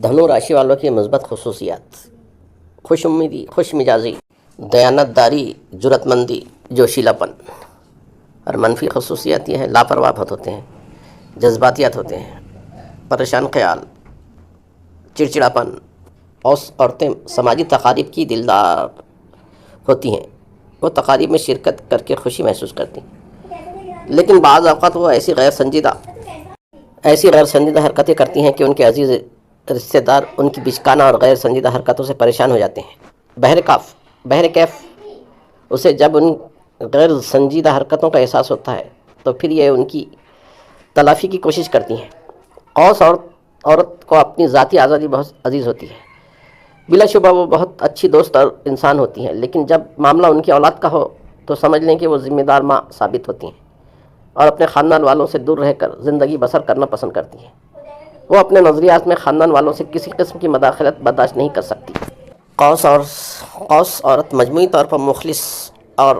دھنو راشی والوں کی مثبت خصوصیات: خوش امیدی، خوش مزاجی، دیانت داری، جرأت مندی، جوشیلا پن۔ اور منفی خصوصیات یہ ہیں: لاپرواہ بہت ہوتے ہیں، جذباتیات ہوتے ہیں، پریشان خیال، چڑچڑاپن۔ عورتیں سماجی تقاریب کی دلدار ہوتی ہیں، وہ تقاریب میں شرکت کر کے خوشی محسوس کرتی ہیں، لیکن بعض اوقات وہ ایسی غیر سنجیدہ حرکتیں کرتی ہیں کہ ان کے عزیز رشتہ دار ان کی بچکانہ اور غیر سنجیدہ حرکتوں سے پریشان ہو جاتے ہیں۔ بہر کیف اسے جب ان غیر سنجیدہ حرکتوں کا احساس ہوتا ہے تو پھر یہ ان کی تلافی کی کوشش کرتی ہیں۔ قوس عورت کو اپنی ذاتی آزادی بہت عزیز ہوتی ہے، بلا شبہ وہ بہت اچھی دوست اور انسان ہوتی ہیں، لیکن جب معاملہ ان کی اولاد کا ہو تو سمجھ لیں کہ وہ ذمہ دار ماں ثابت ہوتی ہیں اور اپنے خاندان والوں سے دور رہ کر زندگی بسر کرنا پسند کرتی ہیں۔ وہ اپنے نظریات میں خاندان والوں سے کسی قسم کی مداخلت برداشت نہیں کر سکتی۔ قوس عورت مجموعی طور پر مخلص اور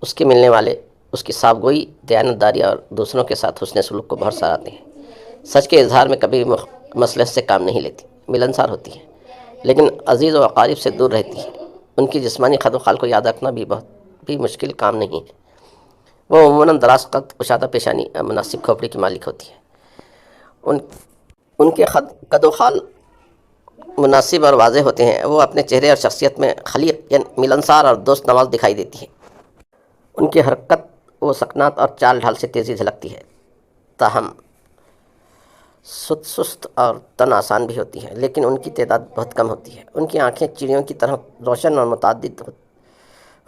اس کے ملنے والے اس کی صاف گوئی، دیانت داری اور دوسروں کے ساتھ حسن سلوک کو بہت سراہتے ہیں۔ سچ کے اظہار میں کبھی بھی مصلحت سے کام نہیں لیتی، ملنسار ہوتی ہے، لیکن عزیز و اقارب سے دور رہتی ہے۔ ان کی جسمانی خد و خال کو یاد رکھنا بھی بہت بھی مشکل کام نہیں ہے۔ وہ عموماً دراز قد، کشادہ پیشانی اور مناسب کھوپڑی کی مالک ہوتی ہے۔ ان کے قد و خال مناسب اور واضح ہوتے ہیں۔ وہ اپنے چہرے اور شخصیت میں خلیق یعنی ملنسار اور دوست نواز دکھائی دیتی ہیں۔ ان کی حرکت و سکنات اور چال ڈھال سے تیزی جھلکتی ہے، تاہم سست اور تن آسان بھی ہوتی ہے، لیکن ان کی تعداد بہت کم ہوتی ہے۔ ان کی آنکھیں چڑیوں کی طرح روشن اور متعدد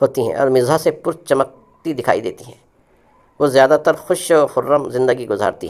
ہوتی ہیں اور مزاح سے پر چمکتی دکھائی دیتی ہیں۔ وہ زیادہ تر خوش و خرم زندگی گزارتی ہیں۔